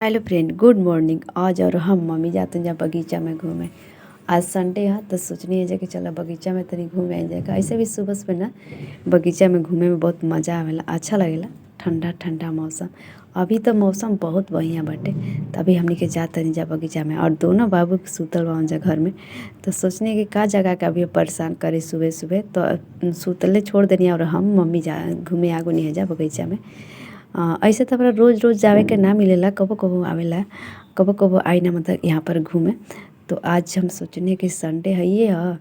Hello friend, good morning. आज और हम मम्मी जाते हैं बगीचा में घूमे। आज संडे है तो सोचनी है कि चलो बगीचा में तनी घूमे आ जाएगा। ऐसे भी सुबह सुबह ना बगीचा में घूमे में बहुत मज़ा आवेला, अच्छा लगेला। ठंडा ठंडा मौसम, अभी तो मौसम बहुत बढ़िया बाटे। तो अभी हमनी के जाते नहीं जा बगीचा में, और दोनों बाबू के सुतल बा जा घर में। तो सोचने की का जगह का अभी परेशान करे सुबह सुबह, तो सुतले छोड़ देनी और हम मम्मी जा घूमे आगो नहीं है जा बगीचा में। ऐसे तो हमरा रोज़ रोज़ जावे के ना मिलेला, कबो कबो आवेला, कबो कबो आई ना, मतलब यहाँ पर घूमे। तो आज हम सोचने कि संडे है ये है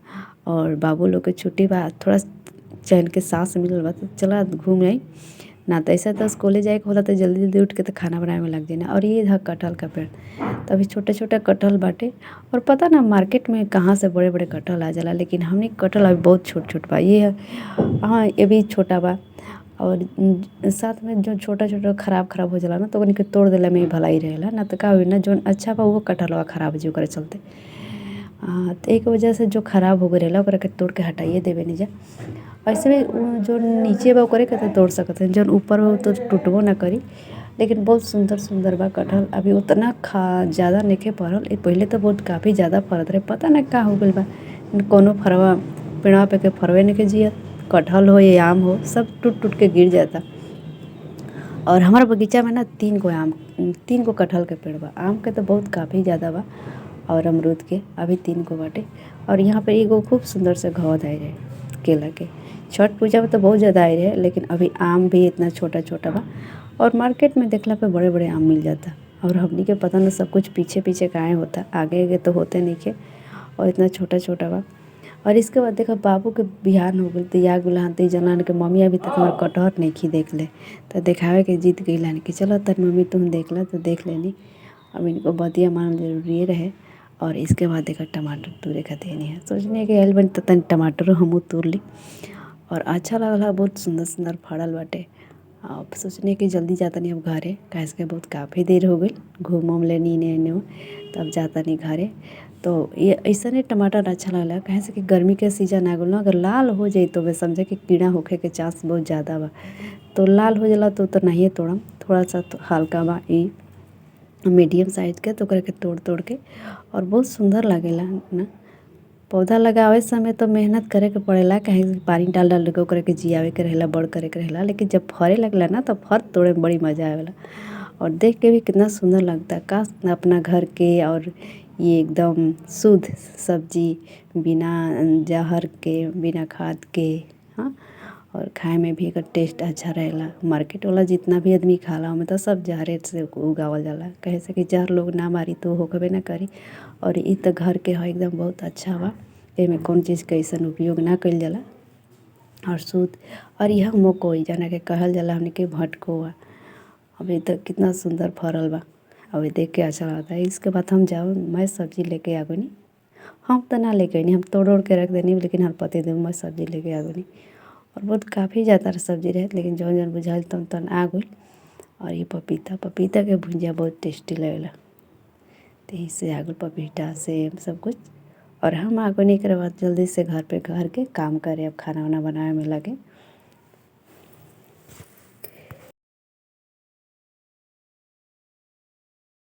और बाबू लोग के छुट्टी बा, थोड़ा चैन के सांस मिलल बा, तो चला घूम आई ना। तो ऐसा तो स्कूले जाए के होला तो जल्दी जल्दी उठ के तो खाना बनाए में लग जाए ना। और ये था कटहल का पेड़, तो अभी छोटे छोटे कटहल बाटे। और पता ना मार्केट में कहाँ से बड़े बड़े कटहल आ जाला, लेकिन हमने कटहल अभी बहुत छोट छोट बा। ये है, हाँ ये भी छोटा बा। और साथ में जो छोटा छोटा खराब खराब हो जाला ना, तो उनके तोड़ देला में ही भलाई रहेला ना। तो का हुई ना, जो अच्छा बा वो कटहलवा खराब हो जी ओकरे चलते। तो एक वजह से जो खराब हो गए रहेला ओकरा के तोड़ के हटाइए देवे नहीं जा। ऐसे भी जो नीचे बा ओकरे के तो तोड़ सकत हैं, जो ऊपर बा तो टूटबो ना करी। लेकिन बहुत सुंदर सुंदर बा कटहल। अभी उतना ज़्यादा नइखे फरल, पहले तो बहुत काफ़ी ज़्यादा फरत रहे, पता ना का हो गइल बा। कोनो फरवा पेड़वा पे के फरवे नइखे जियत, कटहल हो या आम हो सब टूट टूट के गिर जाता। और हमारा बगीचा में ना 3 गो कटहल के पेड़ बा। आम के तो बहुत काफ़ी ज़्यादा बा, और अमरूद के अभी 3 गो बाटे। और यहाँ पे एगो खूब सुंदर से घौद आए रहे केला के। छठ पूजा में तो बहुत ज़्यादा आए रहे, लेकिन अभी आम भी इतना छोटा छोटा बा। और मार्केट में देखला पे बड़े बड़े आम मिल जाता। और हमनी के पता ना सब कुछ पीछे पीछे काहे होता, आगे आगे तो होते नहीं के, और इतना छोटा छोटा बा। और इसके बाद देखा बाबू के बिहान हो गई, तो या गुलान तो जनान के मम्मी अभी तक हमारा कटहर नहीं खी देख ले। तो दिखावे के जीत गई लान कि चलो तर मम्मी तुम देख ला, तो देख लेनी। अब इनको बतिया मानना जरूरी रहे। और इसके बाद देखा टमाटर तूरे खाते नहीं है, सोचने के हेल बन तो तन टमाटर हमू तूर ली। और अच्छा लगला, बहुत सुंदर सुंदर फड़ल बाटे। अब सोचने की जल्दी जाता नहीं अब घरे, कैसे के बहुत काफ़ी देर हो गई घूम उम लेनी ने। तब जाता नहीं घरे। तो ये ऐसा नहीं टमाटर अच्छा लगला, कहे से कि गर्मी के सीजन आ गल ना, अगर लाल हो जाए तो वे समझे कि कीड़ा होखे के चांस बहुत ज़्यादा बा। तो लाल हो जाला तो नहीं तोड़म, थोड़ा सा तो हल्का बा ई मीडियम साइज के, तो करके तोड़ तोड़ के। और बहुत सुंदर लगेला ना। पौधा लगावे समय तो मेहनत करे के पड़ेला, कहीं पानी डाल डाल के ओकरे के जियावे के रहेला, बड़ करे के रहेला। लेकिन जब फरे लगला ना तो फर तोड़े में बड़ी मज़ा आवेला। और देख के भी कितना सुंदर लगता है। काश अपना घर के और ये एकदम शुद्ध सब्जी, बिना जहर के, बिना खाद के। हाँ, और खाए में भी एकर टेस्ट अच्छा रहेला। मार्केट वाला जितना भी आदमी खाला ओमे तो सब जहरे से उगावल जाला, कहे से कि जहर लोग ना मारी तो होकबे ना करी। और ई तो घर के है एकदम बहुत अच्छा बा, एमे कौन चीज़ के अइसन उपयोग ना कइल जाला, और शुद्ध। और यह मकोई जना के कहल जाला हमने के भटकोआ, अभी तक कितना सुंदर फरल बा। अभी देख के अच्छा लगता है। इसके बाद हम जाओ मैं सब्जी लेके आ गई। हम तो ना लेके आई, हम तोड़ ओड़ के रख देनी, लेकिन हर पति देव मैं सब्जी लेके आ गई। और बहुत काफ़ी ज़्यादा सब्जी रहे, लेकिन जौन जौन बुझाइल तन तन आ गई। और ये पपीता पपीता के भुजिया बहुत टेस्टी लगेला, तो इससे आ गई पपीता सेब सब कुछ। और हम आ गए, नहीं करे बाद जल्दी से घर पे घर के काम करे, अब खाना वाना बनाए में लगे।